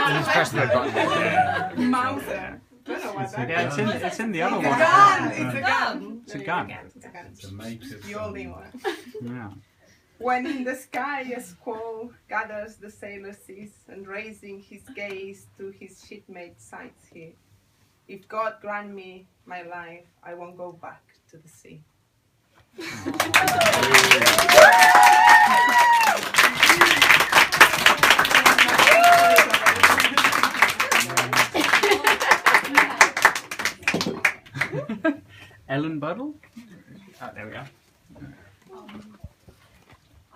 Just press the button. Mouser. Don't know what that is. Yeah, it's in the other one. It's a gun. It's a gun. It's a makeup. The only one. Yeah. When in the sky a squall gathers the sailor sees, and raising his gaze to his shipmate sights he, if God grant me my life, I won't go back to the sea. Ellen Buddle? Oh, there we go. I don't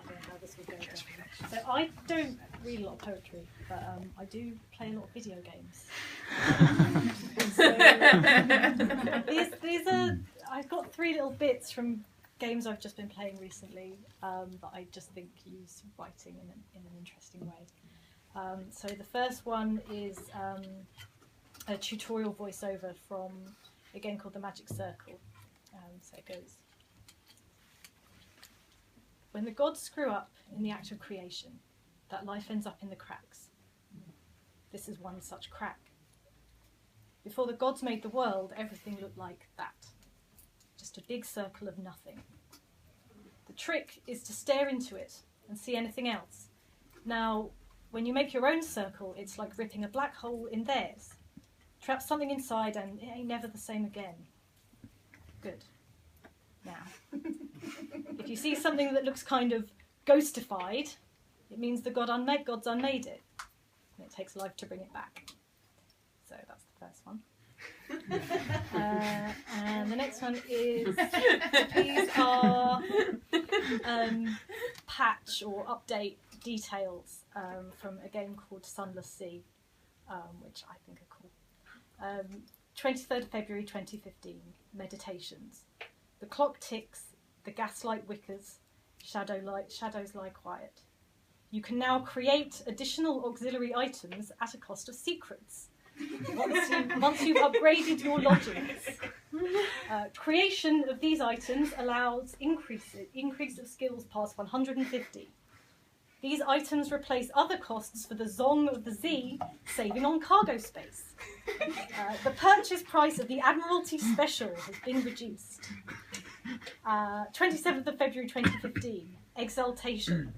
know how this will go down. So I don't read a lot of poetry, but I do play a lot of video games. So these are, I've got 3 little bits from games I've just been playing recently that I just think use writing in an interesting way. So the first one is a tutorial voiceover from a game called The Magic Circle. So it goes. When the gods screw up in the act of creation, that life ends up in the cracks. This is one such crack. Before the gods made the world, everything looked like that. Just a big circle of nothing. The trick is to stare into it and see anything else. Now, when you make your own circle, it's like ripping a black hole in theirs. Trap something inside and it ain't never the same again. Good. Now, if you see something that looks kind of ghostified, it means the god's unmade it. And it takes life to bring it back. So that's the first one. And the next one is, these are patch or update details from a game called Sunless Sea, which I think are cool. 23rd February 2015, Meditations. The clock ticks, the gaslight wickers, shadows lie quiet. You can now create additional auxiliary items at a cost of secrets. Once you've upgraded your lodgings. Creation of these items allows increase of skills past 150. These items replace other costs for the Zong of the Z, saving on cargo space. The purchase price of the Admiralty Special has been reduced. 27th of February 2015, Exaltation.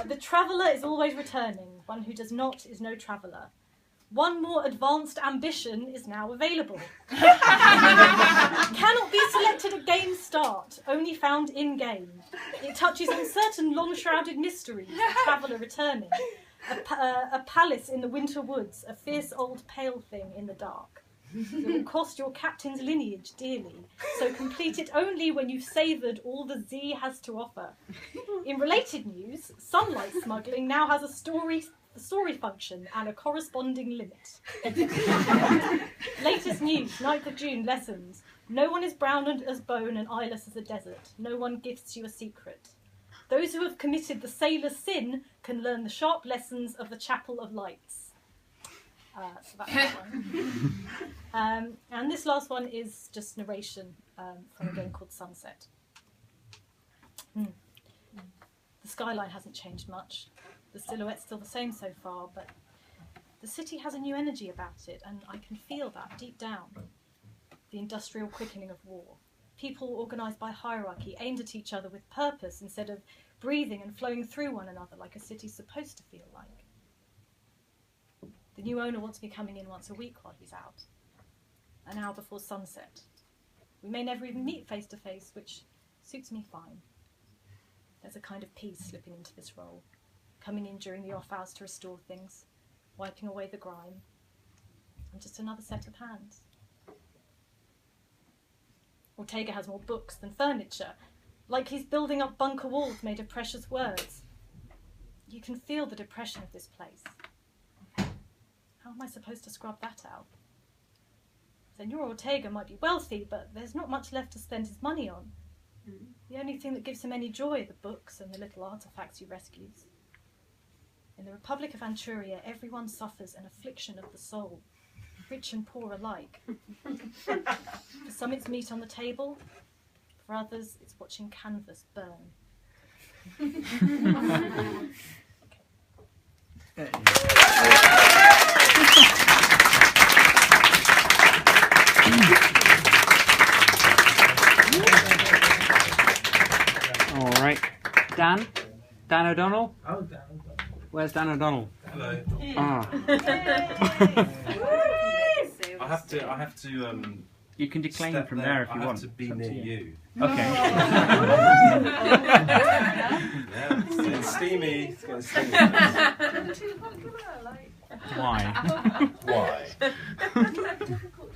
The traveller is always returning. One who does not is no traveller. One more advanced ambition is now available. Cannot be selected at game start, only found in-game. It touches on certain long-shrouded mysteries, a traveller returning, a palace in the winter woods, a fierce old pale thing in the dark. It will cost your captain's lineage dearly, so complete it only when you've savoured all the Z has to offer. In related news, sunlight smuggling now has a story function and a corresponding limit. Latest news, 9th of June, lessons. No one is brown as bone and eyeless as a desert. No one gifts you a secret. Those who have committed the sailor's sin can learn the sharp lessons of the Chapel of Lights. So that's that one. And this last one is just narration from a game called Sunset. The skyline hasn't changed much. The silhouette's still the same so far, but the city has a new energy about it, and I can feel that deep down. The industrial quickening of war. People organised by hierarchy, aimed at each other with purpose instead of breathing and flowing through one another like a city's supposed to feel like. The new owner wants me coming in once a week while he's out, an hour before sunset. We may never even meet face to face, which suits me fine. There's a kind of peace slipping into this role, coming in during the off hours to restore things, wiping away the grime. I'm just another set of hands. Ortega has more books than furniture, like he's building up bunker walls made of precious words. You can feel the depression of this place. How am I supposed to scrub that out? Senor Ortega might be wealthy, but there's not much left to spend his money on. The only thing that gives him any joy are the books and the little artefacts he rescues. In the Republic of Anchuria, everyone suffers an affliction of the soul, rich and poor alike. For some it's meat on the table, for others it's watching canvas burn. Okay. Dan O'Donnell? Oh, Dan. Where's Dan O'Donnell? Hello. Ah. I have to. You can declaim step from there if you I want. have to be It's up near to you. Okay. Yeah, it's getting steamy. It's getting steamy. Why? Why?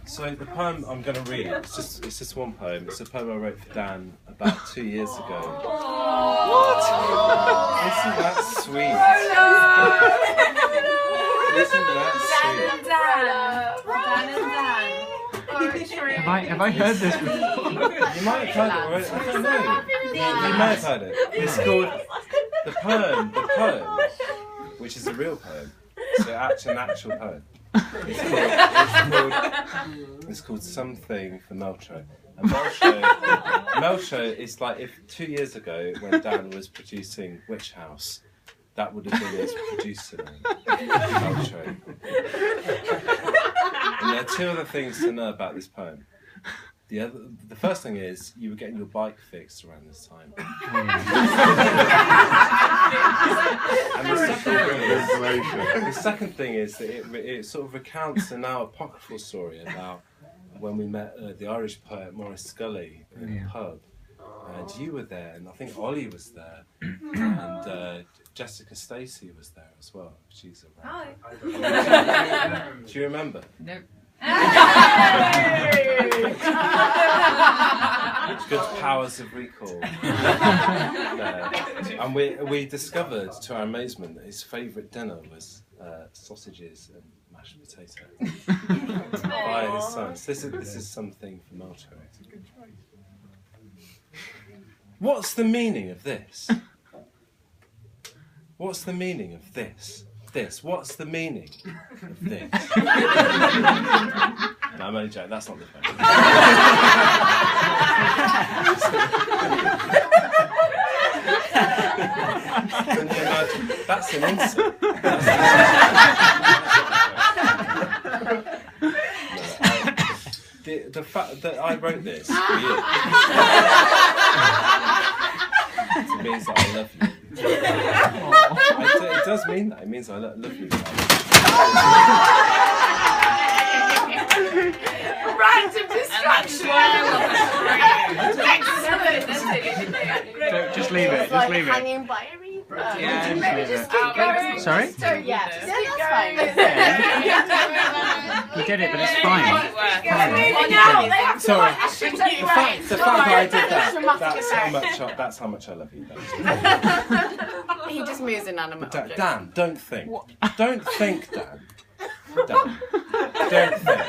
So the poem I'm going to read, it's just one poem. It's a poem I wrote for Dan about 2 years ago. What? Isn't that sweet? Isn't that sweet? Have I heard this before? You might have heard it already. I don't know. You might have heard it. It's called the poem, which is a real poem. It's an actual poem. It's called Something for Melcho. And Melcho is like if 2 years ago when Dan was producing Witch House, that would have been his producer name, Melcho. And there are two other things to know about this poem. The first thing is you were getting your bike fixed around this time. And the second thing is that it sort of recounts a now apocryphal story about when we met the Irish poet Maurice Scully in a pub. And you were there, and I think Ollie was there, and Jessica Stacey was there as well. She's around. Do you remember? No. Good powers of recall. And we discovered, to our amazement, that his favourite dinner was sausages and mashed potato by his son. So this is something for Melcho. What's the meaning of this? What's the meaning of this? What's the meaning of this? No, I'm only joking. That's not the phone. Can you imagine? That's an insult. The fact that I wrote this for you, it means that I love you. It does mean that. It means I love you. Random distraction. Just leave it. Just leave it. Hanging by a reed. Yeah, Maybe just keep going. Sorry? Yeah, that's fine. You did it, but it's fine. Sorry. The fact that I did that, that's how much I love you. He just moves inanimate objects. Dan, don't think. Don't think, Dan. Dan, don't think.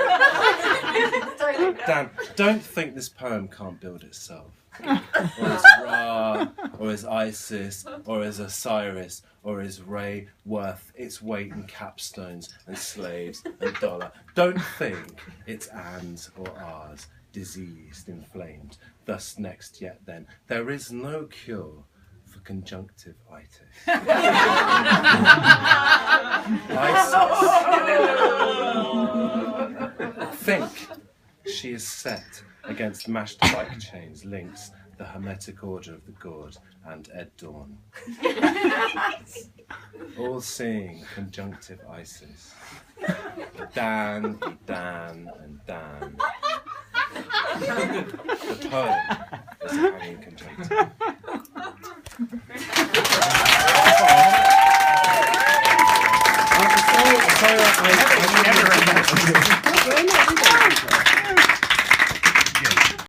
Dan, don't think this poem can't build itself. Or as Ra, or as Isis, or as Osiris, or as Re worth its weight in capstones and slaves and dollar. Don't think it's Anne's or ours, diseased, inflamed, thus next yet then. There is no cure for conjunctivitis. Isis. Think she is set against mashed bike chains, links, the hermetic order of the gourd, and Ed Dawn. All seeing conjunctive Isis. Dan, and Dan. The poem is hanging conjunctive.